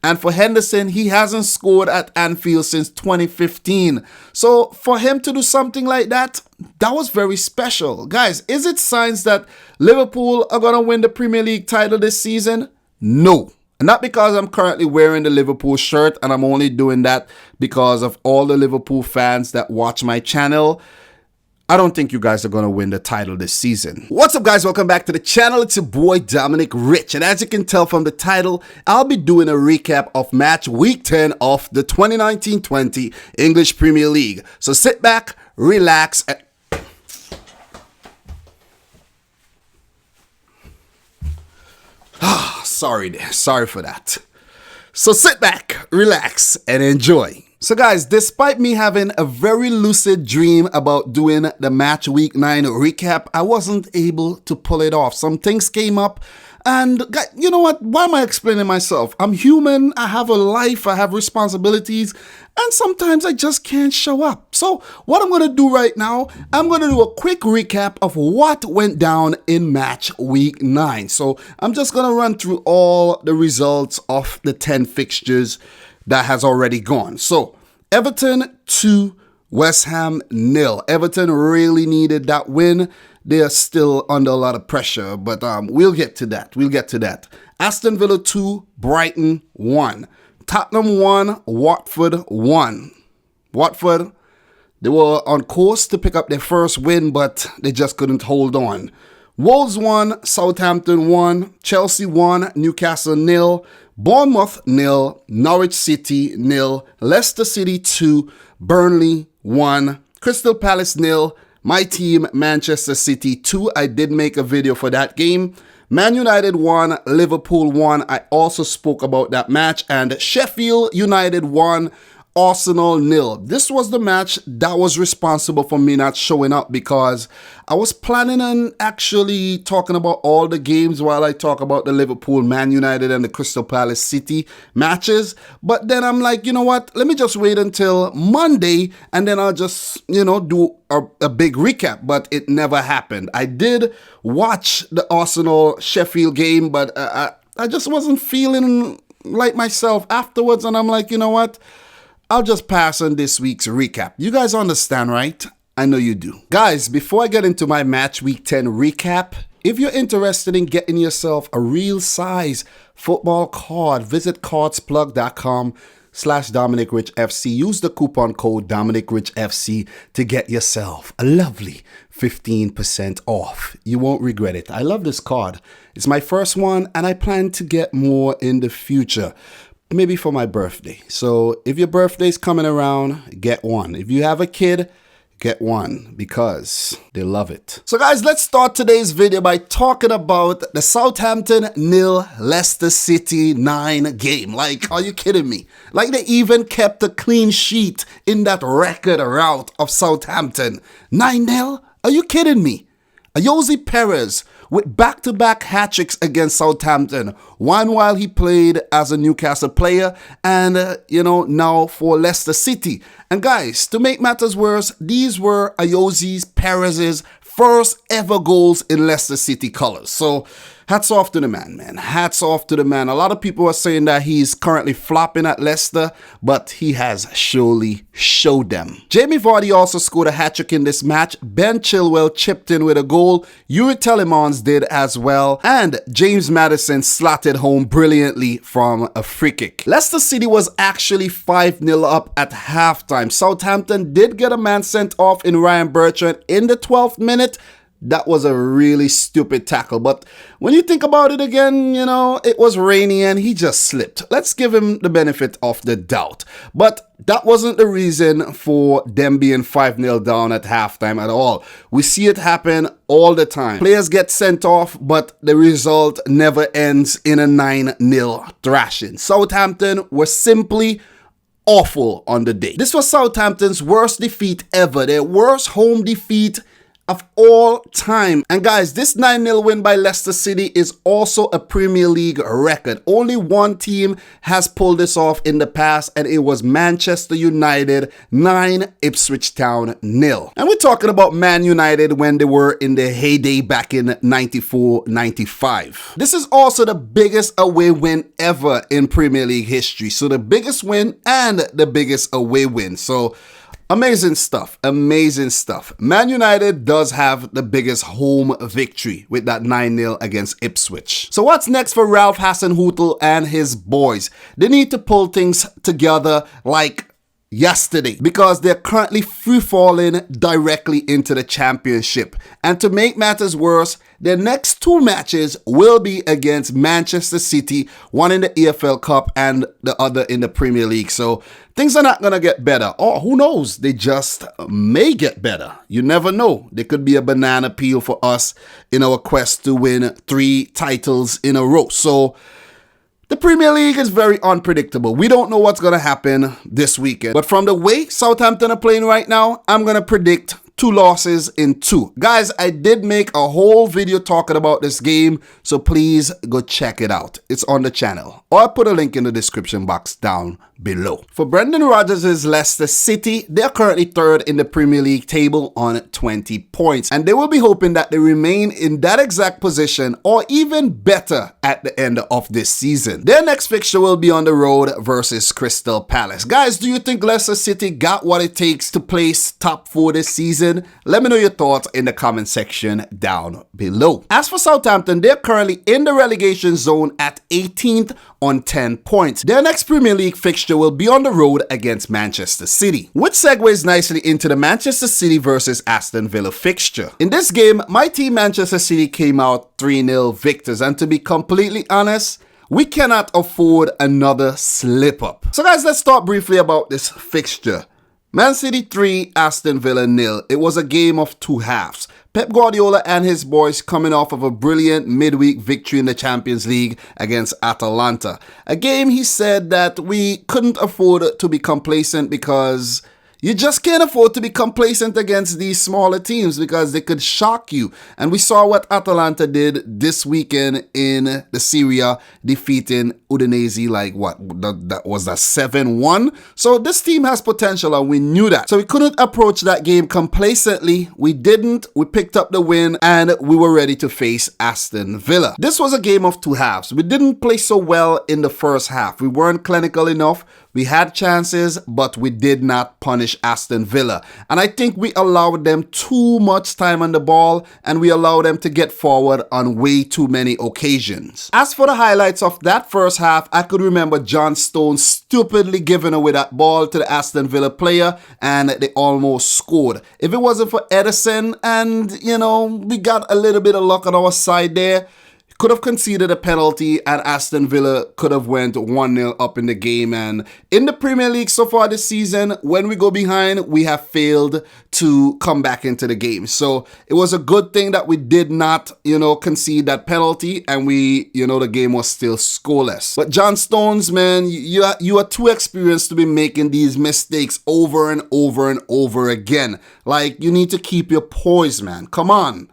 And for Henderson, he hasn't scored at Anfield since 2015. So for him to do something like that, that was very special. Guys, is it signs that Liverpool are going to win the Premier League title this season? No. Not because I'm currently wearing the Liverpool shirt, and I'm only doing that because of all the Liverpool fans that watch my channel. I don't think you guys are going to win the title this season. What's up, guys? Welcome back to the channel. It's your boy, Dominic Rich. And as you can tell from the title, I'll be doing a recap of match week 10 of the 2019-20 English Premier League. So sit back, relax, and... Sorry for that. So sit back, relax, and enjoy. So guys, despite me having a very lucid dream about doing the match week 9 recap, I wasn't able to pull it off. Some things came up, and you know what? Why am I explaining myself? I'm human, I have a life, I have responsibilities, and sometimes I just can't show up. So what I'm going to do right now, I'm going to do a quick recap of what went down in match week 9. So I'm just going to run through all the results of the 10 fixtures that has already gone. So Everton 2, West Ham 0. Everton really needed that win. They are still under a lot of pressure, but we'll get to that. Aston Villa 2, Brighton 1. Tottenham 1, Watford 1. Watford, they were on course to pick up their first win, but they just couldn't hold on. Wolves 1, Southampton 1, Chelsea 1, Newcastle 0, Bournemouth 0, Norwich City 0, Leicester City 2, Burnley 1, Crystal Palace 0, my team Manchester City 2. I did make a video for that game. Man United 1, Liverpool 1. I also spoke about that match. And Sheffield United 1, Arsenal 0. This was the match that was responsible for me not showing up because I was planning on actually talking about all the games while I talk about the Liverpool, Man United, and the Crystal Palace City matches. But then I'm like, you know what? Let me just wait until Monday and then I'll just, do a big recap. But it never happened. I did watch the Arsenal Sheffield game, but I just wasn't feeling like myself afterwards. And I'm like, you know what? I'll just pass on this week's recap. You guys understand, right? I know you do. Guys, before I get into my match week 10 recap, if you're interested in getting yourself a real size football card, visit cardsplug.com/dominicrichfc. Use the coupon code dominicrichfc to get yourself a lovely 15% off. You won't regret it. I love this card. It's my first one and I plan to get more in the future. Maybe for my birthday. So if your birthday's coming around, get one. If you have a kid, get one because they love it. So guys, let's start today's video by talking about the Southampton 0, Leicester City 9 game. Like, are you kidding me? Like they even kept a clean sheet in that record rout of Southampton. 9-0? Are you kidding me? Ayoze Perez with back-to-back hat-tricks against Southampton. One while he played as a Newcastle player and, now for Leicester City. And guys, to make matters worse, these were Ayoze Perez's first ever goals in Leicester City colors. So hats off to the man. Hats off to the man. A lot of people are saying that he's currently flopping at Leicester, but he has surely showed them. Jamie Vardy also scored a hat-trick in this match. Ben Chilwell chipped in with a goal. Yuri Telemans did as well. And James Maddison slotted home brilliantly from a free kick. Leicester City was actually 5-0 up at halftime. Southampton did get a man sent off in Ryan Bertrand in the 12th minute. That was a really stupid tackle. But when you think about it again, it was rainy and he just slipped. Let's give him the benefit of the doubt. But that wasn't the reason for them being 5-0 down at halftime at all. We see it happen all the time. Players get sent off, but the result never ends in a 9-0 thrashing. Southampton were simply awful on the day. This was Southampton's worst defeat ever. Their worst home defeat of all time. And guys, this 9-0 win by Leicester City is also a Premier League record. Only one team has pulled this off in the past, and it was Manchester United 9, Ipswich Town 0. And we're talking about Man United when they were in their heyday back in 94-95. This is also the biggest away win ever in Premier League history. So the biggest win and the biggest away win. So amazing stuff, amazing stuff. Man United does have the biggest home victory with that 9-0 against Ipswich. So what's next for Ralph Hasenhüttl and his boys? They need to pull things together like yesterday, because they're currently free-falling directly into the championship. And to make matters worse, their next two matches will be against Manchester City, one in the EFL Cup and the other in the Premier League. So things are not going to get better. Or who knows, they just may get better. You never know. There could be a banana peel for us in our quest to win 3 titles in a row. So the Premier League is very unpredictable. We don't know what's going to happen this weekend. But from the way Southampton are playing right now, I'm going to predict 2 losses in 2. Guys, I did make a whole video talking about this game, so please go check it out. It's on the channel, or I'll put a link in the description box down below. For Brendan Rodgers' Leicester City, they're currently 3rd in the Premier League table on 20 points, and they will be hoping that they remain in that exact position or even better at the end of this season. Their next fixture will be on the road versus Crystal Palace. Guys, do you think Leicester City got what it takes to place top 4 this season? Let me know your thoughts in the comment section down below. As for Southampton, they're currently in the relegation zone at 18th on 10 points. Their next Premier League fixture will be on the road against Manchester City, which segues nicely into the Manchester City versus Aston Villa fixture. In this game, my team Manchester City came out 3-0 victors, and to be completely honest, we cannot afford another slip-up. So guys, let's talk briefly about this fixture. Man City 3, Aston Villa 0. It was a game of 2 halves. Pep Guardiola and his boys coming off of a brilliant midweek victory in the Champions League against Atalanta. A game he said that we couldn't afford to be complacent, because you just can't afford to be complacent against these smaller teams, because they could shock you. And we saw what Atalanta did this weekend in the Serie A, defeating Udinese like what? That was a 7-1. So this team has potential, and we knew that. So we couldn't approach that game complacently. We didn't. We picked up the win, and we were ready to face Aston Villa. This was a game of 2 halves. We didn't play so well in the first half. We weren't clinical enough. We had chances, but we did not punish Aston Villa. And I think we allowed them too much time on the ball, and we allowed them to get forward on way too many occasions. As for the highlights of that first half, I could remember John Stones stupidly giving away that ball to the Aston Villa player, and they almost scored. If it wasn't for Edison and, we got a little bit of luck on our side there, could have conceded a penalty, and Aston Villa could have went 1-0 up in the game. And in the Premier League so far this season, when we go behind, we have failed to come back into the game. So it was a good thing that we did not, concede that penalty, and the game was still scoreless. But John Stones, man, you are too experienced to be making these mistakes over and over and over again. Like, you need to keep your poise, man. Come on.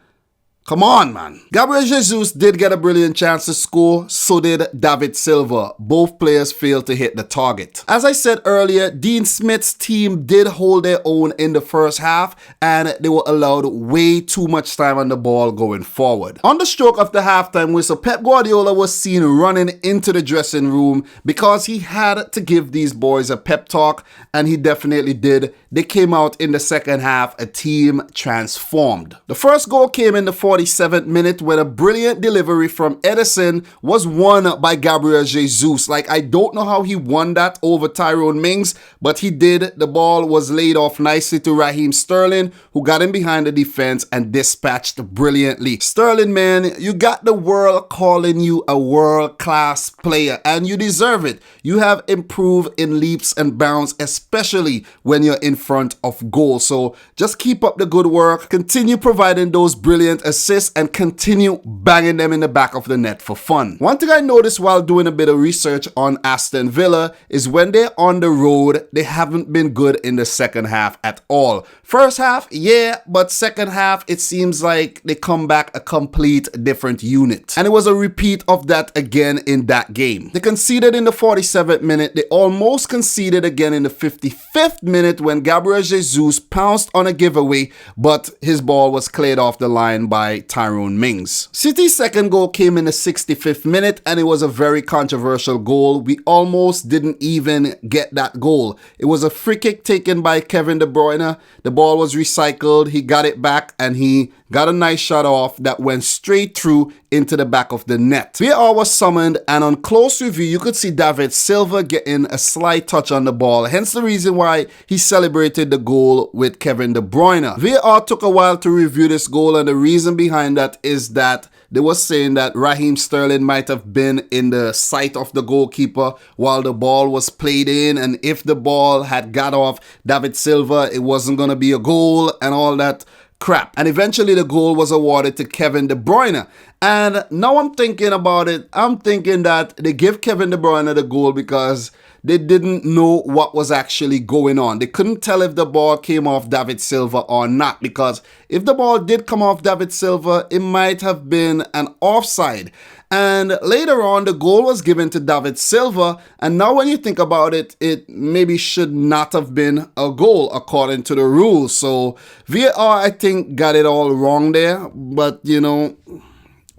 Come on, man. Gabriel Jesus did get a brilliant chance to score, so did David Silva. Both players failed to hit the target. As I said earlier, Dean Smith's team did hold their own in the first half, and they were allowed way too much time on the ball going forward. On the stroke of the halftime whistle, Pep Guardiola was seen running into the dressing room because he had to give these boys a pep talk, and he definitely did. They came out in the second half a team transformed. The first goal came in the 47th minute when a brilliant delivery from Edison was won by Gabriel Jesus. Like, I don't know how he won that over Tyrone Mings, but he did. The ball was laid off nicely to Raheem Sterling, who got in behind the defense and dispatched brilliantly. Sterling, man, you got the world calling you a world-class player, and you deserve it. You have improved in leaps and bounds, especially when you're in front of goal. So just keep up the good work. Continue providing those brilliant assists assists and continue banging them in the back of the net for fun. One thing I noticed while doing a bit of research on Aston Villa is when they're on the road, they haven't been good in the second half at all. First half, yeah, but second half, it seems like they come back a complete different unit. And it was a repeat of that again in that game. They conceded in the 47th minute. They almost conceded again in the 55th minute when Gabriel Jesus pounced on a giveaway, but his ball was cleared off the line by Tyrone Mings. City's second goal came in the 65th minute, and it was a very controversial goal. We almost didn't even get that goal. It was a free kick taken by Kevin De Bruyne. The ball was recycled. He got it back, and he got a nice shot off that went straight through into the back of the net. VAR was summoned, and on close review, you could see David Silva getting a slight touch on the ball, hence the reason why he celebrated the goal with Kevin De Bruyne. VAR took a while to review this goal, and the reason behind that is that they were saying that Raheem Sterling might have been in the sight of the goalkeeper while the ball was played in, and if the ball had got off David Silva, it wasn't going to be a goal and all that crap. And eventually the goal was awarded to Kevin De Bruyne. And now I'm thinking about it. I'm thinking that they give Kevin De Bruyne the goal because they didn't know what was actually going on. They couldn't tell if the ball came off David Silva or not, because if the ball did come off David Silva, it might have been an offside. And later on, the goal was given to David Silva. And now when you think about it, it maybe should not have been a goal according to the rules. So VAR, I think, got it all wrong there. But, you know,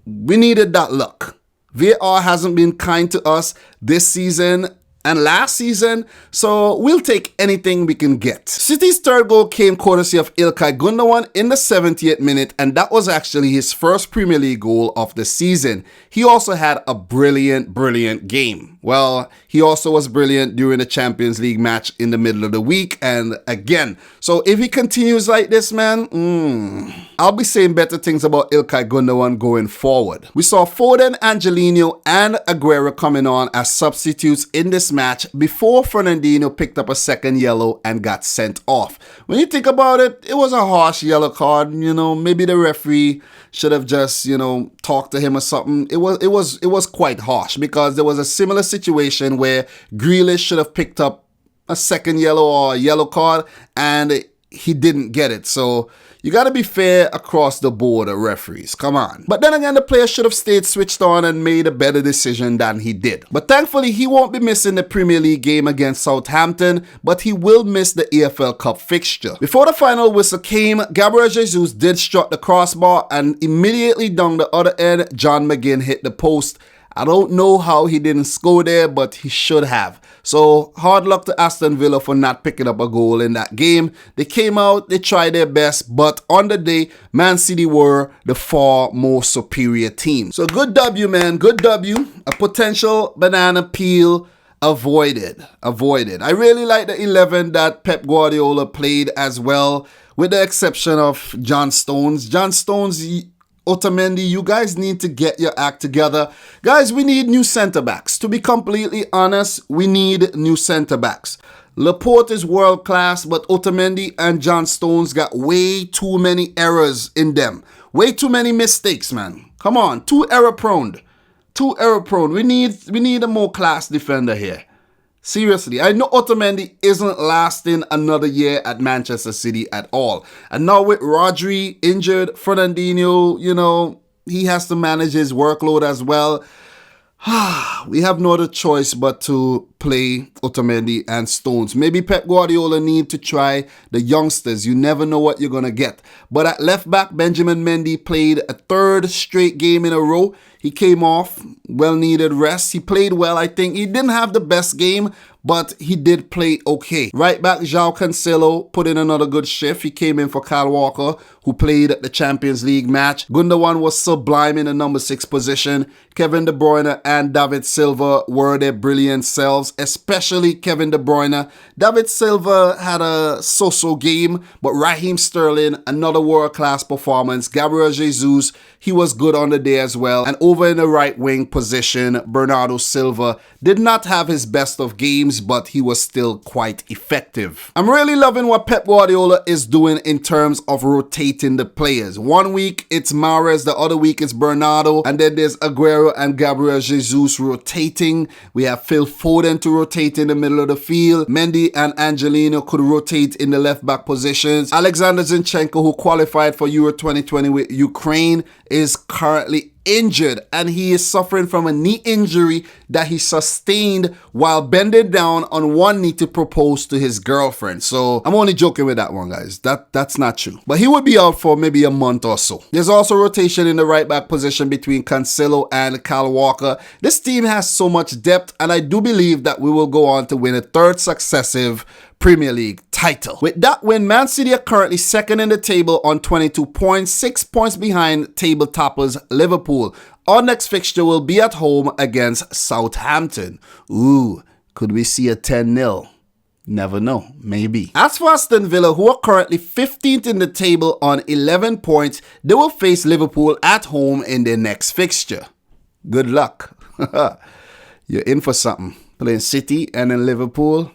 we needed that luck. VAR hasn't been kind to us this season and last season, so we'll take anything we can get. City's third goal came courtesy of İlkay Gündoğan in the 70th minute, and that was actually his first Premier League goal of the season. He also had a brilliant game. Well, he also was brilliant during the Champions League match in the middle of the week, and again. So if he continues like this, man, I'll be saying better things about İlkay Gündoğan going forward. We saw Foden, Angelino, and Aguero coming on as substitutes in this match before Fernandinho picked up a second yellow and got sent off. When you think about it, it was a harsh yellow card. You know, maybe the referee should have just, you know, talked to him or something. It was quite harsh because there was a similar situation where Grealish should have picked up a second yellow or a yellow card and he didn't get it. So you got to be fair across the board, referees. Come on. But then again, the player should have stayed switched on and made a better decision than he did. But thankfully, he won't be missing the Premier League game against Southampton, but he will miss the EFL Cup fixture. Before the final whistle came, Gabriel Jesus did struck the crossbar, and immediately down the other end, John McGinn hit the post. I don't know how he didn't score there, but he should have. So hard luck to Aston Villa for not picking up a goal in that game. They came out, they tried their best, but on the day, Man City were the far more superior team. So good W, man, good W. A potential banana peel avoided. I really like the 11 that Pep Guardiola played as well, with the exception of John Stones. Otamendi, you guys need to get your act together. Guys, we need new centre-backs. To be completely honest, we need new centre-backs. Laporte is world-class, but Otamendi and John Stones got way too many errors in them. Way too many mistakes, man. Come on, too error-prone. We need a more class defender here. Seriously, I know Otamendi isn't lasting another year at Manchester City at all. And now with Rodri injured, Fernandinho, you know, he has to manage his workload as well. We have no other choice but to play Otamendi and Stones. Maybe Pep Guardiola need to try the youngsters. You never know what you're going to get. But at left back, Benjamin Mendy played a third straight game in a row. He came off, well-needed rest. He played well, I think. He didn't have the best game, but he did play okay. Right back, João Cancelo put in another good shift. He came in for Kyle Walker, who played the Champions League match. Gündoğan was sublime in the number 6 position. Kevin De Bruyne and David Silva were their brilliant selves, especially Kevin De Bruyne. David Silva had a so-so game, but Raheem Sterling, another world-class performance. Gabriel Jesus, he was good on the day as well. And over in the right wing position, Bernardo Silva did not have his best of games, but he was still quite effective. I'm really loving what Pep Guardiola is doing in terms of rotation rotating the players. One week it's Mahrez, the other week it's Bernardo, and then there's Aguero and Gabriel Jesus rotating. We have Phil Foden to rotate in the middle of the field. Mendy and Angelino could rotate in the left back positions. Alexander Zinchenko, who qualified for Euro 2020 with Ukraine, is currently injured, and he is suffering from a knee injury that he sustained while bending down on one knee to propose to his girlfriend. So I'm only joking with that one, guys. That's not true. But he would be out for maybe a month or so. There's also rotation in the right back position between Cancelo and Kyle Walker. This team has so much depth, and I do believe that we will go on to win a third successive Premier League title. With that win, Man City are currently second in the table on 22 points, 6 points behind table toppers Liverpool. Our next fixture will be at home against Southampton. Ooh, could we see a 10-0? Never know, maybe. As for Aston Villa, who are currently 15th in the table on 11 points, they will face Liverpool at home in their next fixture. Good luck. You're in for something. Playing City and then Liverpool.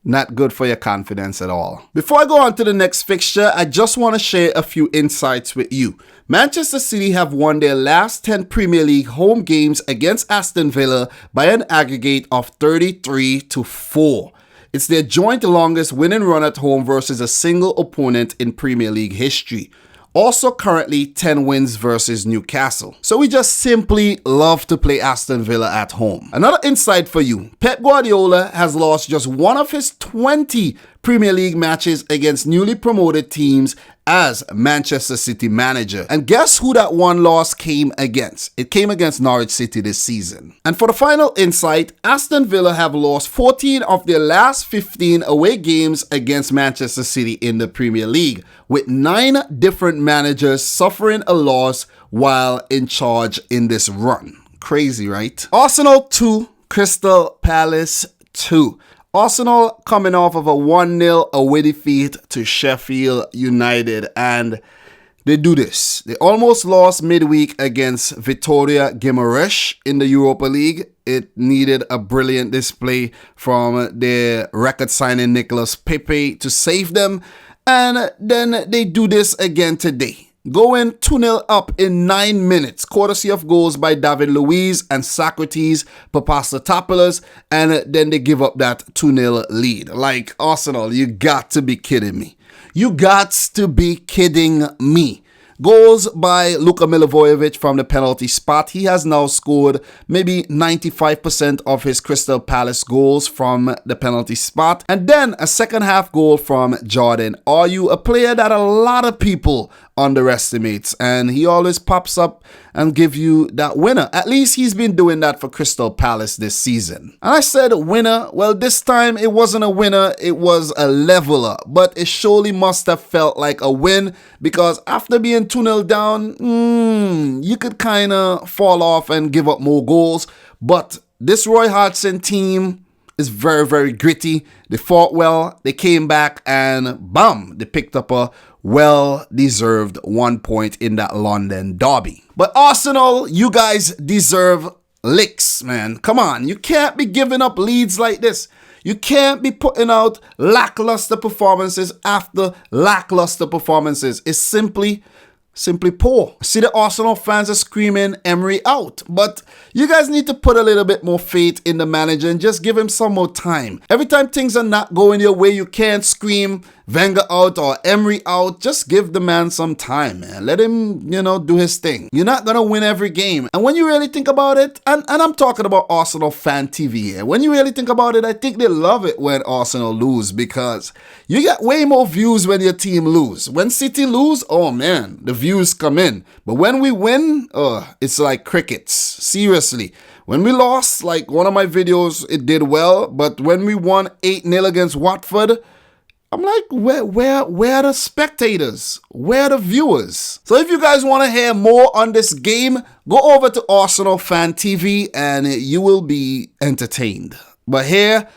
Not good for your confidence at all. Before I go on to the next fixture, I just want to share a few insights with you. Manchester City have won their last 10 Premier League home games against Aston Villa by an aggregate of 33-4. It's their joint longest winning run at home versus a single opponent in Premier League history. Also currently 10 wins versus Newcastle. So we just simply love to play Aston Villa at home. Another insight for you. Pep Guardiola has lost just one of his 20 Premier League matches against newly promoted teams as Manchester City manager. And guess who that one loss came against? It came against Norwich City this season. And for the final insight, Aston Villa have lost 14 of their last 15 away games against Manchester City in the Premier League, with 9 different managers suffering a loss while in charge in this run. Crazy, right? Arsenal 2, Crystal Palace 2. Arsenal coming off of a 1-0 away defeat to Sheffield United, and they do this. They almost lost midweek against Victoria Guimaraes in the Europa League. It needed a brilliant display from their record signing Nicolas Pepe to save them, and then they do this again today. Going 2-0 up in 9 minutes, courtesy of goals by David Luiz and Socrates Papastatopoulos, and then they give up that 2-0 lead. Like, Arsenal, you got to be kidding me. You got to be kidding me. Goals by Luka Milivojevic from the penalty spot. He has now scored maybe 95% of his Crystal Palace goals from the penalty spot. And then a second half goal from Jordan Ayew, a player that a lot of people underestimates, and he always pops up and give you that winner. At least he's been doing that for Crystal Palace this season. And I said winner. Well, this time it wasn't a winner, it was a leveler, but it surely must have felt like a win, because after being 2-0 down, you could kind of fall off and give up more goals. But this Roy Hodgson team is very, very gritty. They fought well, they came back, and bam, they picked up a well-deserved 1 point in that London derby. But Arsenal, you guys deserve licks, man. Come on, you can't be giving up leads like this. You can't be putting out lackluster performances after lackluster performances. It's simply poor. See, the Arsenal fans are screaming Emery out, but you guys need to put a little bit more faith in the manager and just give him some more time. Every time things are not going your way, you can't scream Wenger out or Emery out. Just give the man some time, man. Let him, do his thing. You're not gonna win every game. And when you really think about it, and I'm talking about Arsenal fan TV here, when you really think about it, I think they love it when Arsenal lose, because you get way more views when your team lose. When City lose, oh man, the views come in. But when we win, it's like crickets. Seriously. When we lost, like one of my videos, it did well. But when we won 8-0 against Watford, I'm like, where are the spectators? Where are the viewers? So if you guys want to hear more on this game, go over to Arsenal Fan TV and you will be entertained. But here,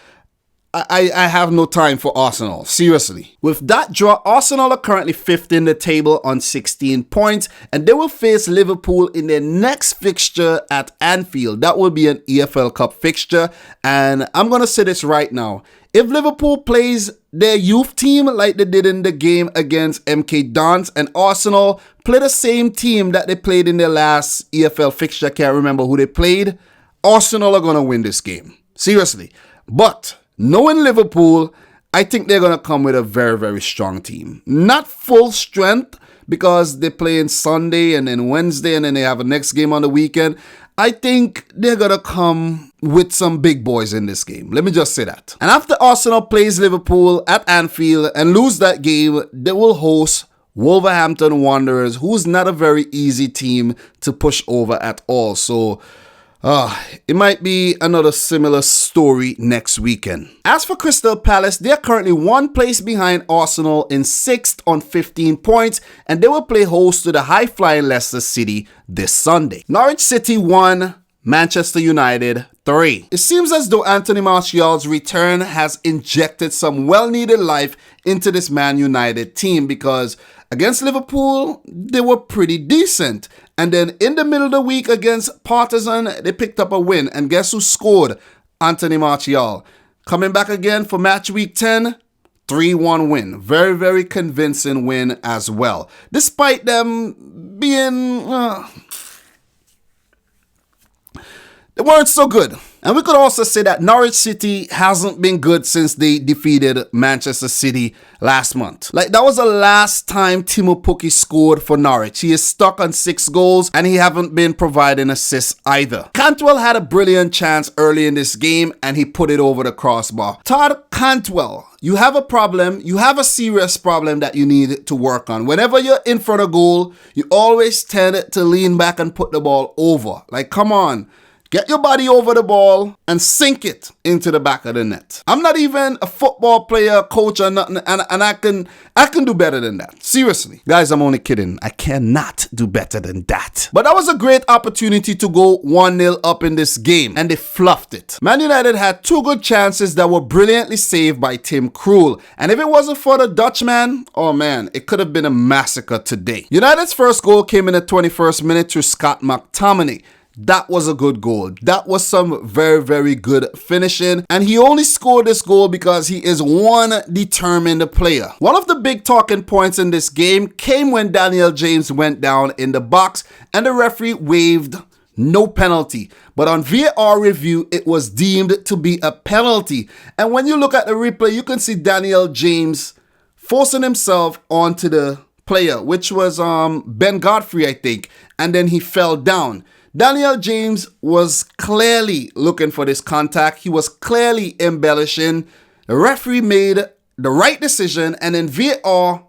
I have no time for Arsenal, seriously. With that draw, Arsenal are currently 5th in the table on 16 points, and they will face Liverpool in their next fixture at Anfield. That will be an EFL Cup fixture, and I'm going to say this right now. If Liverpool plays their youth team like they did in the game against MK Dons, and Arsenal play the same team that they played in their last EFL fixture, I can't remember who they played, Arsenal are going to win this game. Seriously. But knowing Liverpool, I think they're going to come with a very, very strong team. Not full strength because they play on Sunday and then Wednesday and then they have a next game on the weekend. I think they're going to come with some big boys in this game. Let me just say that. And after Arsenal plays Liverpool at Anfield and lose that game, they will host Wolverhampton Wanderers, who's not a very easy team to push over at all. So it might be another similar story next weekend. As for Crystal Palace, they are currently 1 place behind Arsenal in 6th on 15 points, and they will play host to the high-flying Leicester City this Sunday. Norwich City 1, Manchester United 3. It seems as though Anthony Martial's return has injected some well-needed life into this Man United team, because against Liverpool, they were pretty decent. And then in the middle of the week against Partizan, they picked up a win. And guess who scored? Anthony Martial. Coming back again for match week 10, 3-1 win. Very, very convincing win as well. Despite them being... they weren't so good. And we could also say that Norwich City hasn't been good since they defeated Manchester City last month. Like, that was the last time Timo Pukki scored for Norwich. He is stuck on 6 goals and he haven't been providing assists either. Cantwell had a brilliant chance early in this game and he put it over the crossbar. Todd Cantwell, you have a problem. You have a serious problem that you need to work on. Whenever you're in front of goal, you always tend to lean back and put the ball over. Like, come on. Get your body over the ball and sink it into the back of the net. I'm not even a football player, coach or nothing, and I can do better than that. Seriously. Guys, I'm only kidding. I cannot do better than that. But that was a great opportunity to go 1-0 up in this game, and they fluffed it. Man United had 2 good chances that were brilliantly saved by Tim Krul. And if it wasn't for the Dutchman, oh man, it could have been a massacre today. United's first goal came in the 21st minute through Scott McTominay. That was a good goal. That was some very, very good finishing. And he only scored this goal because he is one determined player. One of the big talking points in this game came when Daniel James went down in the box and the referee waved no penalty. But on VAR review, it was deemed to be a penalty. And when you look at the replay, you can see Daniel James forcing himself onto the player, which was Ben Godfrey, I think. And then he fell down. Daniel James was clearly looking for this contact. He was clearly embellishing. The referee made the right decision, and in VAR,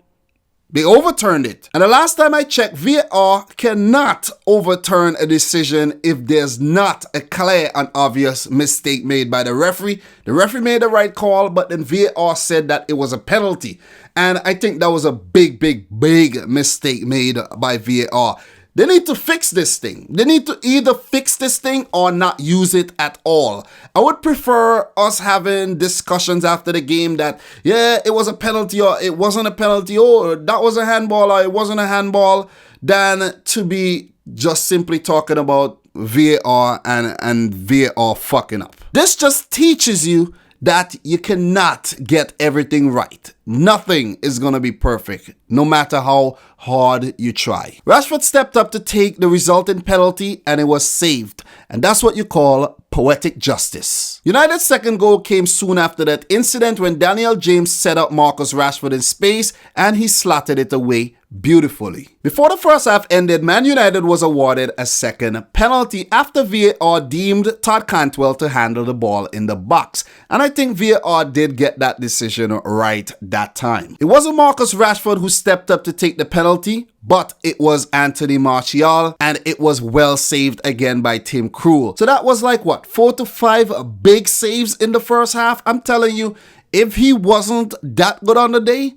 they overturned it. And the last time I checked, VAR cannot overturn a decision if there's not a clear and obvious mistake made by the referee. The referee made the right call, but then VAR said that it was a penalty. And I think that was a big, big, big mistake made by VAR. They need to fix this thing. They need to either fix this thing or not use it at all. I would prefer us having discussions after the game that, yeah, it was a penalty or it wasn't a penalty, or that was a handball or it wasn't a handball, than to be just simply talking about VAR and VAR fucking up. This just teaches you that you cannot get everything right. Nothing is going to be perfect, no matter how hard you try. Rashford stepped up to take the resulting penalty and it was saved. And that's what you call poetic justice. United's second goal came soon after that incident when Daniel James set up Marcus Rashford in space and he slotted it away beautifully. Before the first half ended, Man United was awarded a second penalty after VAR deemed Todd Cantwell to handle the ball in the box. And I think VAR did get that decision right that time. It wasn't Marcus Rashford who stepped up to take the penalty, but it was Anthony Martial, and it was well saved again by Tim Krul. So that was like what, 4 to 5 big saves in the first half? I'm telling you, if he wasn't that good on the day,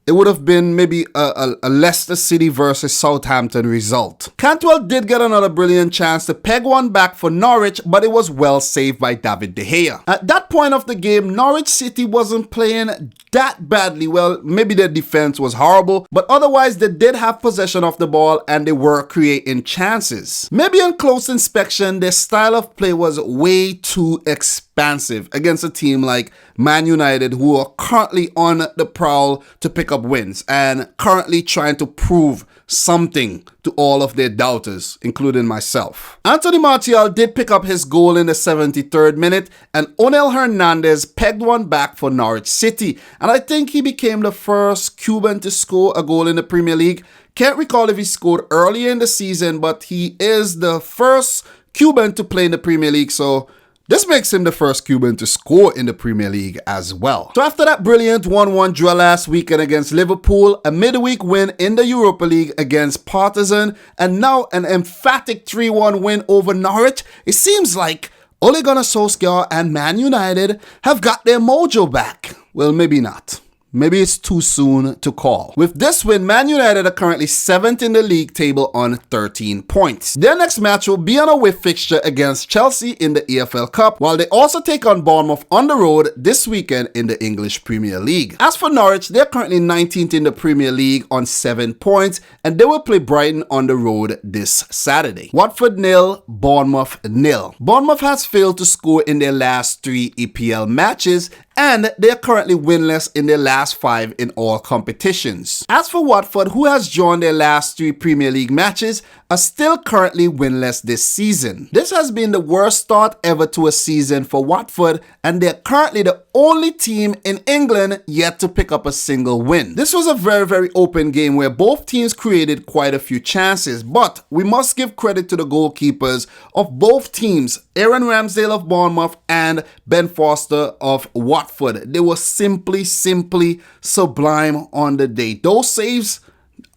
it would have been maybe a Leicester City versus Southampton result. Cantwell did get another brilliant chance to peg one back for Norwich, but it was well saved by David De Gea. At that point of the game, Norwich City wasn't playing that badly. Well, maybe their defense was horrible, but otherwise they did have possession of the ball and they were creating chances. Maybe on close inspection, their style of play was way too expansive against a team like Man United, who are currently on the prowl to pick up wins and currently trying to prove something to all of their doubters, including myself. Anthony Martial did pick up his goal in the 73rd minute, and Onel Hernandez pegged one back for Norwich City, and I think he became the first Cuban to score a goal in the Premier League. Can't recall if he scored earlier in the season, but he is the first Cuban to play in the Premier League, so this makes him the first Cuban to score in the Premier League as well. So after that brilliant 1-1 draw last weekend against Liverpool, a midweek win in the Europa League against Partizan, and now an emphatic 3-1 win over Norwich, it seems like Ole Gunnar Solskjaer and Man United have got their mojo back. Well, maybe not. Maybe it's too soon to call. With this win, Man United are currently 7th in the league table on 13 points. Their next match will be on a away fixture against Chelsea in the EFL Cup, while they also take on Bournemouth on the road this weekend in the English Premier League. As for Norwich, they're currently 19th in the Premier League on 7 points, and they will play Brighton on the road this Saturday. Watford 0, Bournemouth 0. Bournemouth has failed to score in their last 3 EPL matches, and they are currently winless in their last 5 in all competitions. As for Watford, who has drawn their last 3 Premier League matches, are still currently winless this season. This has been the worst start ever to a season for Watford, and they're currently the only team in England yet to pick up a single win. This was a very open game where both teams created quite a few chances, but we must give credit to the goalkeepers of both teams, Aaron Ramsdale of Bournemouth and Ben Foster of Watford. They were simply sublime on the day. Those saves,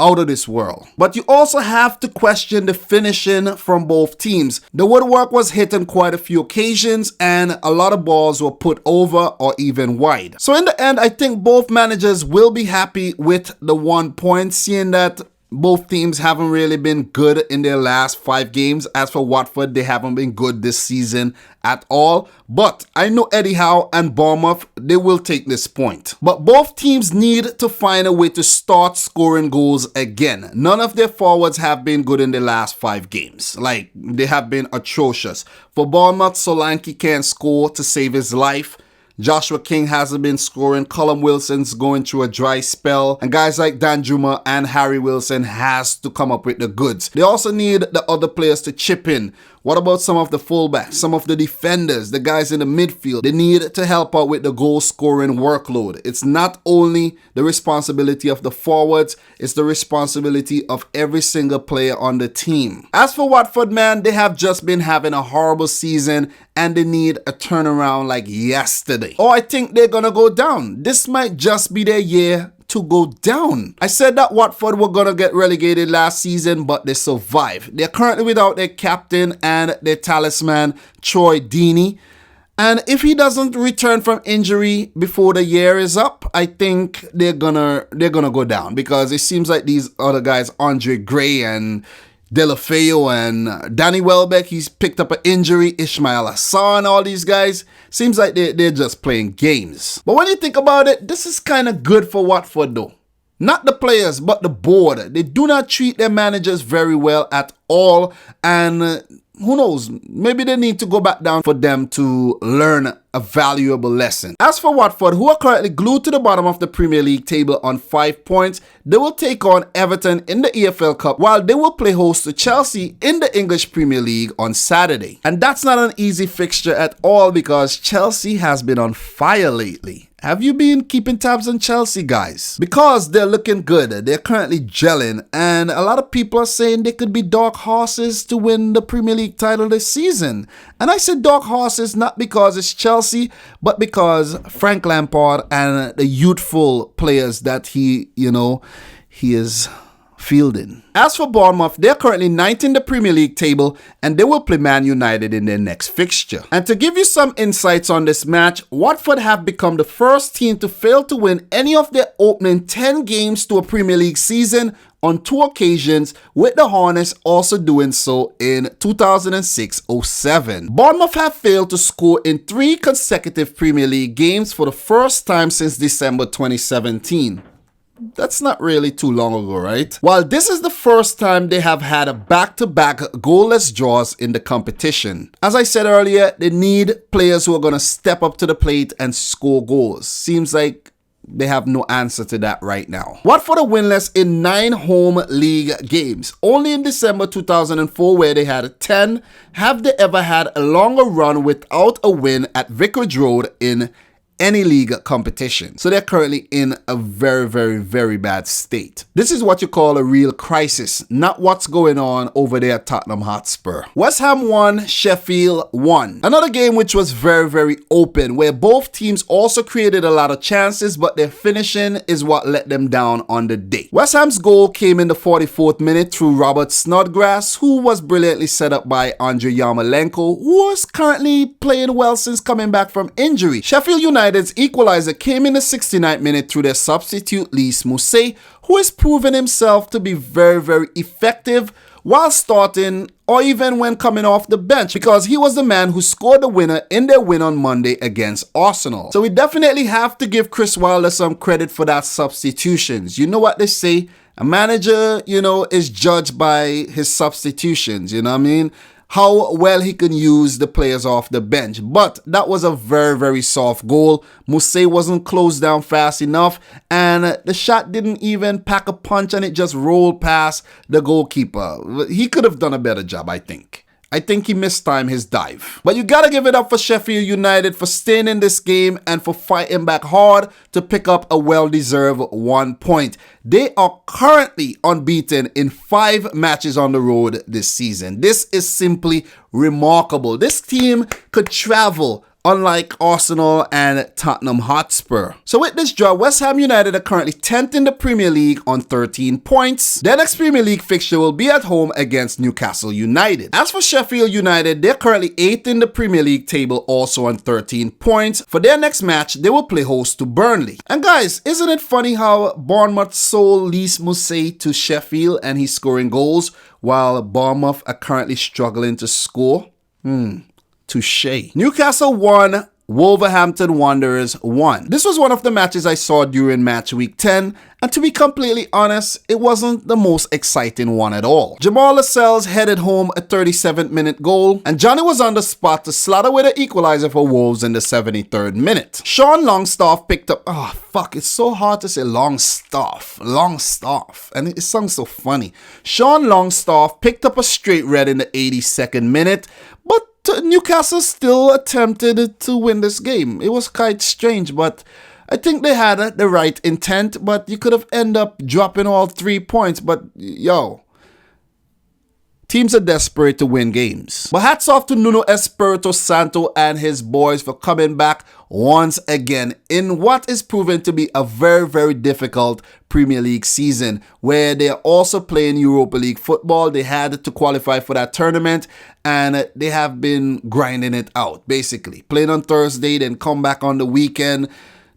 out of this world. But you also have to question the finishing from both teams. The woodwork was hit on quite a few occasions, and a lot of balls were put over or even wide. So in the end, I think both managers will be happy with the 1 point, seeing that both teams haven't really been good in their last 5 games. As for Watford, they haven't been good this season at all. But I know Eddie Howe and Bournemouth, they will take this point. But both teams need to find a way to start scoring goals again. None of their forwards have been good in the last 5 games. Like, they have been atrocious. For Bournemouth, Solanke can't score to save his life. Joshua King hasn't been scoring. Callum Wilson's going through a dry spell. And guys like Dan Juma and Harry Wilson has to come up with the goods. They also need the other players to chip in. What about some of the fullbacks, some of the defenders, the guys in the midfield? They need to help out with the goal scoring workload. It's not only the responsibility of the forwards, it's the responsibility of every single player on the team. As for Watford, man, they have just been having a horrible season and they need a turnaround like yesterday. Oh, I think they're gonna go down. This might just be their year to go down. I said that Watford were gonna get relegated last season, but they survived. They're currently without their captain and their talisman, Troy Deeney. And if he doesn't return from injury before the year is up, I think they're gonna go down, because it seems like these other guys, Andre Gray and Delafeo and Danny Welbeck, he's picked up an injury. Ismail Assar and all these guys, seems like they're just playing games. But when you think about it, this is kind of good for Watford though. Not the players, but the board. They do not treat their managers very well at all. And who knows, maybe they need to go back down for them to learn a valuable lesson. As for Watford, who are currently glued to the bottom of the Premier League table on 5 points, they will take on Everton in the EFL Cup, while they will play host to Chelsea in the English Premier League on Saturday. And that's not an easy fixture at all, because Chelsea has been on fire lately. Have you been keeping tabs on Chelsea, guys? Because they're looking good. They're currently gelling, and a lot of people are saying they could be dark horses to win the Premier League title this season. And I said dark horses not because it's Chelsea, but because Frank Lampard and the youthful players that he is fielding. As for Bournemouth, they're currently 9th in the Premier League table and they will play Man United in their next fixture. And to give you some insights on this match, Watford have become the first team to fail to win any of their opening 10 games to a Premier League season on 2 occasions, with the Hornets also doing so in 2006-07. Bournemouth have failed to score in 3 consecutive Premier League games for the first time since December 2017. That's not really too long ago, right? While this is the first time they have had a back-to-back goalless draws in the competition. As I said earlier, they need players who are going to step up to the plate and score goals. Seems like they have no answer to that right now. Watford are winless in 9 home league games. Only in December 2004, where they had 10, have they ever had a longer run without a win at Vicarage Road in any league competition. So they're currently in a very bad state. This is what you call a real crisis, not what's going on over there at Tottenham Hotspur. West Ham won, Sheffield won. Another game which was very open, where both teams also created a lot of chances, but their finishing is what let them down on the day. West Ham's goal came in the 44th minute through Robert Snodgrass, who was brilliantly set up by Andrei Yarmolenko, who is currently playing well since coming back from injury. Sheffield United's equalizer came in the 69th minute through their substitute Lys Mousset, who has proven himself to be very effective while starting or even when coming off the bench, because he was the man who scored the winner in their win on Monday against Arsenal. So we definitely have to give Chris Wilder some credit for that substitutions. You know what they say, a manager, is judged by his substitutions, you know what I mean? How well he can use the players off the bench. But that was a very soft goal. Mousset wasn't closed down fast enough, and the shot didn't even pack a punch, and it just rolled past the goalkeeper. He could have done a better job, I think. I think he mistimed his dive. But you gotta give it up for Sheffield United for staying in this game and for fighting back hard to pick up a well-deserved 1 point. They are currently unbeaten in 5 matches on the road this season. This is simply remarkable. This team could travel, unlike Arsenal and Tottenham Hotspur. So with this draw, West Ham United are currently 10th in the Premier League on 13 points. Their next Premier League fixture will be at home against Newcastle United. As for Sheffield United, they're currently 8th in the Premier League table, also on 13 points. For their next match, they will play host to Burnley. And guys, isn't it funny how Bournemouth sold Lys Mousset to Sheffield and he's scoring goals, while Bournemouth are currently struggling to score? Touché. Newcastle won, Wolverhampton Wanderers won. This was one of the matches I saw during match week 10, and to be completely honest, it wasn't the most exciting one at all. Jamal Lascelles headed home a 37th minute goal, and Johnny was on the spot to slaughter with an equalizer for Wolves in the 73rd minute. Sean Longstaff picked up, it's so hard to say Longstaff, and it sounds so funny. Sean Longstaff picked up a straight red in the 82nd minute, but Newcastle still attempted to win this game. It was quite strange, but I think they had the right intent, but you could have ended up dropping all 3 points. But teams are desperate to win games. But hats off to Nuno Espirito Santo and his boys for coming back once again in what is proven to be a very difficult Premier League season, where they are also playing Europa League football. They had to qualify for that tournament, and they have been grinding it out, basically. Playing on Thursday, then come back on the weekend.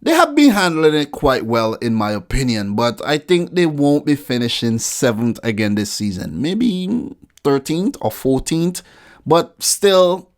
They have been handling it quite well, in my opinion, but I think they won't be finishing 7th again this season. Maybe 13th or 14th, but still,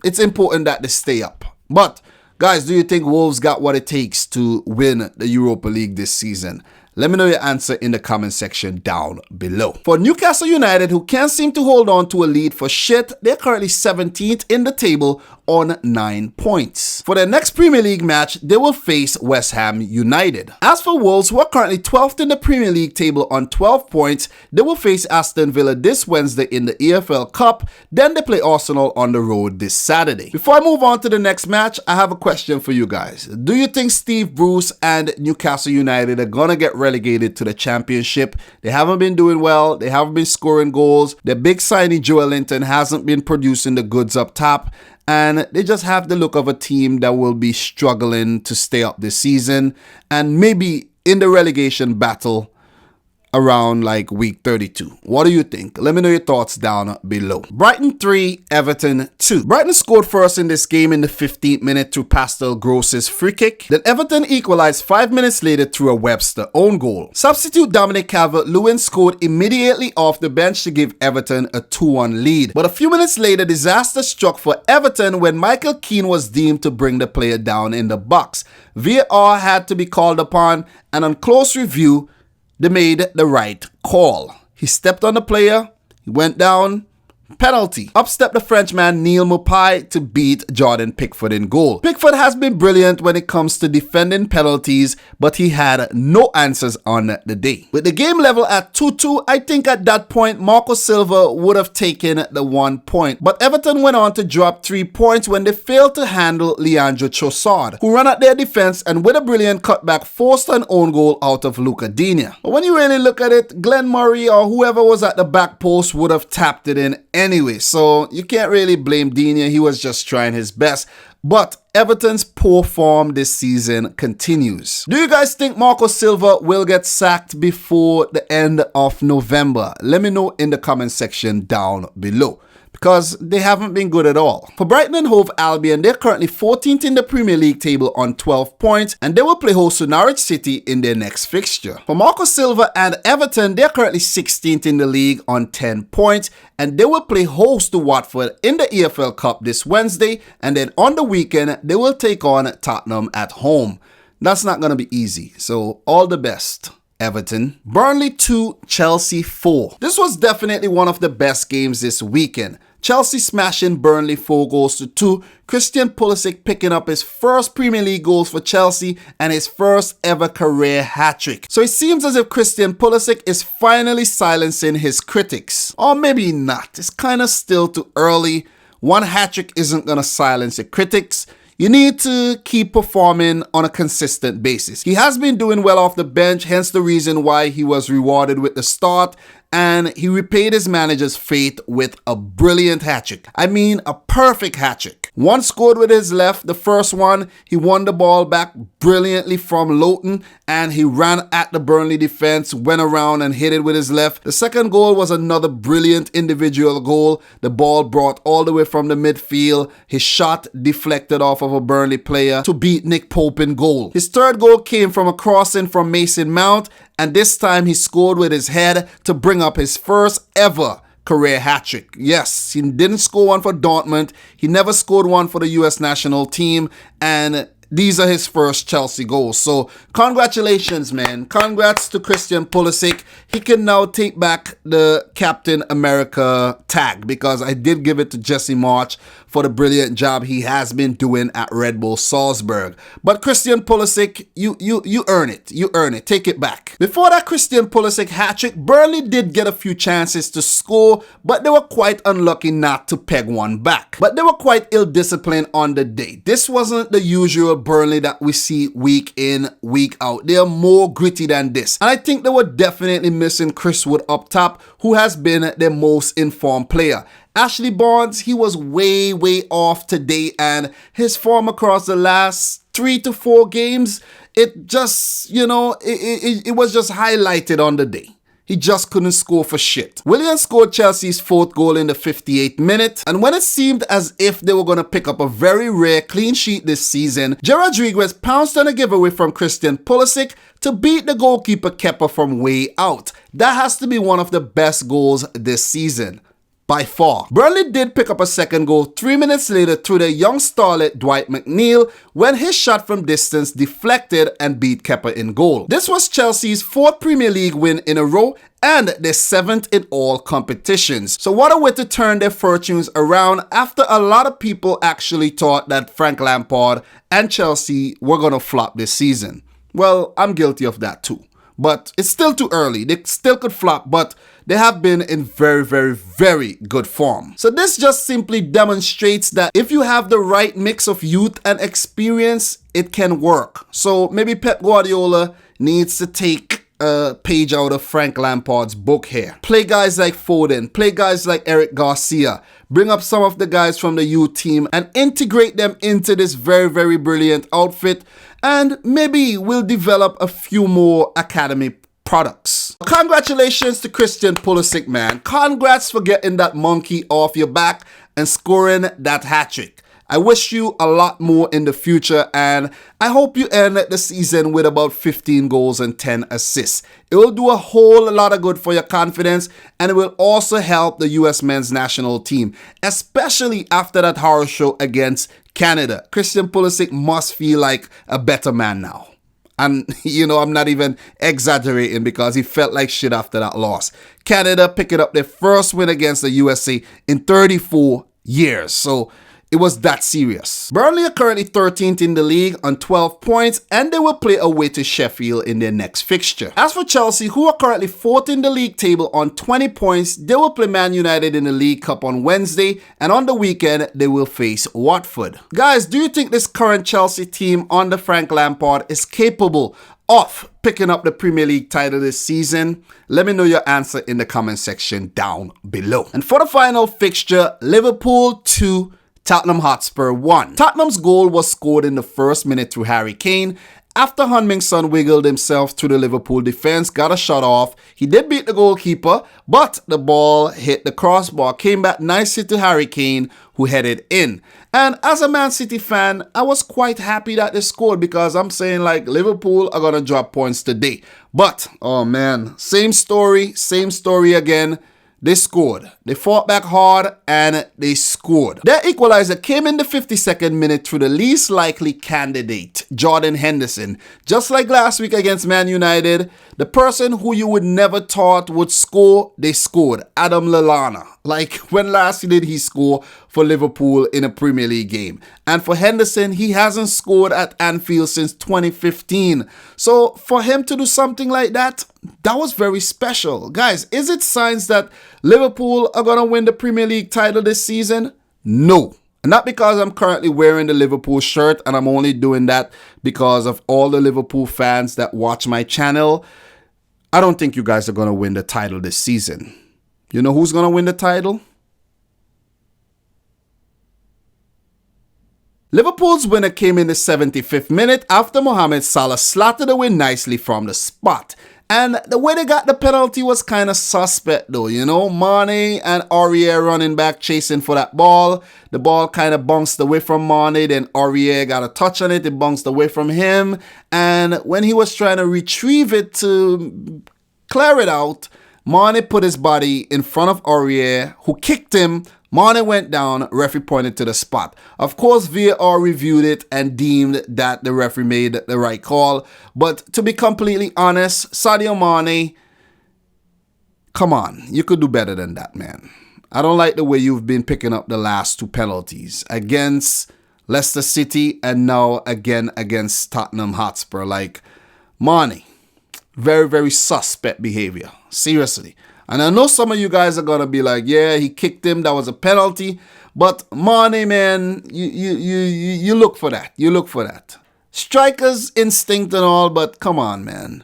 it's important that they stay up. But guys, do you think Wolves got what it takes to win the Europa League this season? Let me know your answer in the comment section down below. For Newcastle United, who can't seem to hold on to a lead for shit, they're currently 17th in the table on 9 points. For their next Premier League match, they will face West Ham United. As for Wolves, who are currently 12th in the Premier League table on 12 points, they will face Aston Villa this Wednesday in the EFL Cup. Then they play Arsenal on the road this Saturday. Before I move on to the next match, I have a question for you guys. Do you think Steve Bruce and Newcastle United are gonna get relegated to the Championship? They haven't been doing well. They haven't been scoring goals. Their big signing Joel Linton hasn't been producing the goods up top. And they just have the look of a team that will be struggling to stay up this season. And maybe in the relegation battle, around like week 32. What do you think? Let me know your thoughts down below. Brighton 3, Everton 2. Brighton scored first in this game in the 15th minute through Pascal Gross's free kick. Then Everton equalized 5 minutes later through a Webster own goal. Substitute Dominic Calvert-Lewin scored immediately off the bench to give Everton a 2-1 lead. But a few minutes later, disaster struck for Everton when Michael Keane was deemed to bring the player down in the box. VAR had to be called upon, and on close review, they made the right call. He stepped on the player, he went down, penalty. Up stepped the Frenchman Neil Maupay to beat Jordan Pickford in goal. Pickford has been brilliant when it comes to defending penalties, but he had no answers on the day. With the game level at 2-2, I think at that point Marco Silva would have taken the 1 point. But Everton went on to drop 3 points when they failed to handle Leandro Trossard, who ran at their defense and with a brilliant cutback forced an own goal out of Luca Digne. But when you really look at it, Glenn Murray or whoever was at the back post would have tapped it in anyway, so you can't really blame Digne. He was just trying his best. But Everton's poor form this season continues. Do you guys think Marco Silva will get sacked before the end of November? Let me know in the comment section down below, because they haven't been good at all. For Brighton and Hove Albion, they're currently 14th in the Premier League table on 12 points, and they will play host to Norwich City in their next fixture. For Marco Silva and Everton, they're currently 16th in the league on 10 points, and they will play host to Watford in the EFL Cup this Wednesday, and then on the weekend, they will take on Tottenham at home. That's not going to be easy, so all the best, Everton. Burnley 2, Chelsea 4. This was definitely one of the best games this weekend. Chelsea smashing Burnley 4-2. Christian Pulisic picking up his first Premier League goals for Chelsea and his first ever career hat-trick. So it seems as if Christian Pulisic is finally silencing his critics. Or maybe not. It's kind of still too early. One hat-trick isn't going to silence your critics. You need to keep performing on a consistent basis. He has been doing well off the bench, hence the reason why he was rewarded with the start, and he repaid his manager's faith with a brilliant hat-trick. I mean, a perfect hat-trick. One scored with his left. The first one, he won the ball back brilliantly from Lowton, and he ran at the Burnley defense, went around and hit it with his left. The second goal was another brilliant individual goal. The ball brought all the way from the midfield. His shot deflected off of a Burnley player to beat Nick Pope in goal. His third goal came from a crossing from Mason Mount, and this time he scored with his head to bring up his first ever career hat-trick. Yes, he didn't score one for Dortmund. He never scored one for the US national team, and these are his first Chelsea goals. So congratulations, man. Congrats to Christian Pulisic. He can now take back the Captain America tag, because I did give it to Jesse March for the brilliant job he has been doing at Red Bull Salzburg. But Christian Pulisic, you earn it. You earn it. Take it back. Before that Christian Pulisic hat-trick, Burnley did get a few chances to score, but they were quite unlucky not to peg one back. But they were quite ill-disciplined on the day. This wasn't the usual Burnley that we see week in, week out. They are more gritty than this. And I think they were definitely missing Chris Wood up top, who has been their most informed player. Ashley Barnes, he was way off today, and his form across the last 3 to 4 games, it just, it was just highlighted on the day. He just couldn't score for shit. Williams scored Chelsea's 4th goal in the 58th minute, and when it seemed as if they were going to pick up a very rare clean sheet this season, Gerard Rodriguez pounced on a giveaway from Christian Pulisic to beat the goalkeeper Kepa from way out. That has to be one of the best goals this season, by far. Burnley did pick up a second goal 3 minutes later through the young starlet Dwight McNeil when his shot from distance deflected and beat Kepa in goal. This was Chelsea's 4th Premier League win in a row and their 7th in all competitions. So what a way to turn their fortunes around after a lot of people actually thought that Frank Lampard and Chelsea were going to flop this season. Well, I'm guilty of that too. But it's still too early. They still could flop, but they have been in very good form. So this just simply demonstrates that if you have the right mix of youth and experience, it can work. So maybe Pep Guardiola needs to take a page out of Frank Lampard's book here. Play guys like Foden, play guys like Eric Garcia, bring up some of the guys from the youth team and integrate them into this very brilliant outfit, and maybe we'll develop a few more academy products. Congratulations to Christian Pulisic, man. Congrats for getting that monkey off your back and scoring that hat-trick. I wish you a lot more in the future, and I hope you end the season with about 15 goals and 10 assists. It will do a whole lot of good for your confidence, and it will also help the US men's national team, especially after that horror show against Canada. Christian Pulisic must feel like a better man now. And, you know, I'm not even exaggerating because he felt like shit after that loss. Canada picking up their first win against the USA in 34 years. So it was that serious. Burnley are currently 13th in the league on 12 points, and they will play away to Sheffield in their next fixture. As for Chelsea, who are currently 4th in the league table on 20 points, they will play Man United in the League Cup on Wednesday, and on the weekend, they will face Watford. Guys, do you think this current Chelsea team under Frank Lampard is capable of picking up the Premier League title this season? Let me know your answer in the comment section down below. And for the final fixture, Liverpool 2, Tottenham Hotspur 1. Tottenham's goal was scored in the first minute through Harry Kane. After Heung-min Son wiggled himself through the Liverpool defense, got a shot off. He did beat the goalkeeper, but the ball hit the crossbar, came back nicely to Harry Kane, who headed in. And as a Man City fan, I was quite happy that they scored because I'm saying like Liverpool are going to drop points today. But, oh man, same story again. They scored. They fought back hard and they scored. Their equalizer came in the 52nd minute through the least likely candidate, Jordan Henderson. Just like last week against Man United, the person who you would never thought would score, they scored. Adam Lallana. Like, when last did he score for Liverpool in a Premier League game? And for Henderson, he hasn't scored at Anfield since 2015. So for him to do something like that, that was very special. Guys, is it signs that Liverpool are going to win the Premier League title this season? No. Not because I'm currently wearing the Liverpool shirt, and I'm only doing that because of all the Liverpool fans that watch my channel. I don't think you guys are going to win the title this season. You know who's going to win the title? Liverpool's winner came in the 75th minute after Mohamed Salah slotted away nicely from the spot. And the way they got the penalty was kind of suspect though, you know. Mane and Aurier running back chasing for that ball. The ball kind of bounced away from Mane, then Aurier got a touch on it. It bounced away from him. And when he was trying to retrieve it to clear it out, Mane put his body in front of Aurier, who kicked him. Mane went down, referee pointed to the spot. Of course, VAR reviewed it and deemed that the referee made the right call. But to be completely honest, Sadio Mane, come on, you could do better than that, man. I don't like the way you've been picking up the last two penalties against Leicester City and now again against Tottenham Hotspur. Like, Mane, very, very suspect behavior. Seriously. And I know some of you guys are going to be like, yeah, he kicked him. That was a penalty. But Mane, man, you look for that. You look for that. Striker's instinct and all, but come on, man.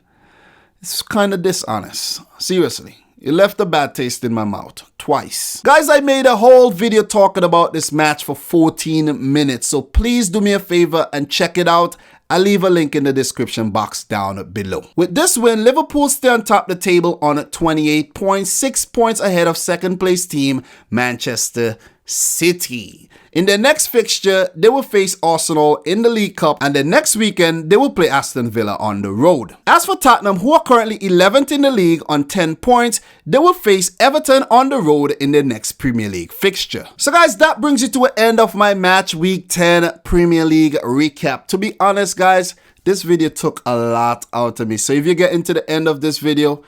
It's kind of dishonest. Seriously. It left a bad taste in my mouth twice. Guys, I made a whole video talking about this match for 14 minutes. So please do me a favor and check it out. I'll leave a link in the description box down below. With this win, Liverpool stay on top of the table on 28 points, 6 points ahead of second place team Manchester City. In their next fixture, they will face Arsenal in the League Cup, and the next weekend, they will play Aston Villa on the road. As for Tottenham, who are currently 11th in the league on 10 points, they will face Everton on the road in their next Premier League fixture. So guys, that brings you to an end of my match week 10 Premier League recap. To be honest, guys, this video took a lot out of me. So if you get into the end of this video,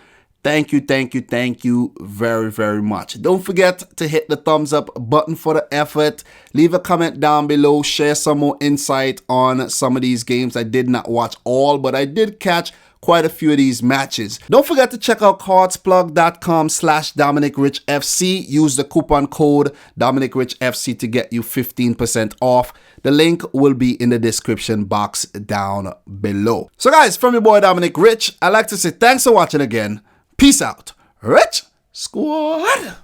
thank you very, very much. Don't forget to hit the thumbs up button for the effort. Leave a comment down below. Share some more insight on some of these games. I did not watch all, but I did catch quite a few of these matches. Don't forget to check out cardsplug.com/dominicrichfc. Use the coupon code dominicrichfc to get you 15% off. The link will be in the description box down below. So guys, from your boy Dominic Rich, I'd like to say thanks for watching again. Peace out, Rich Squad.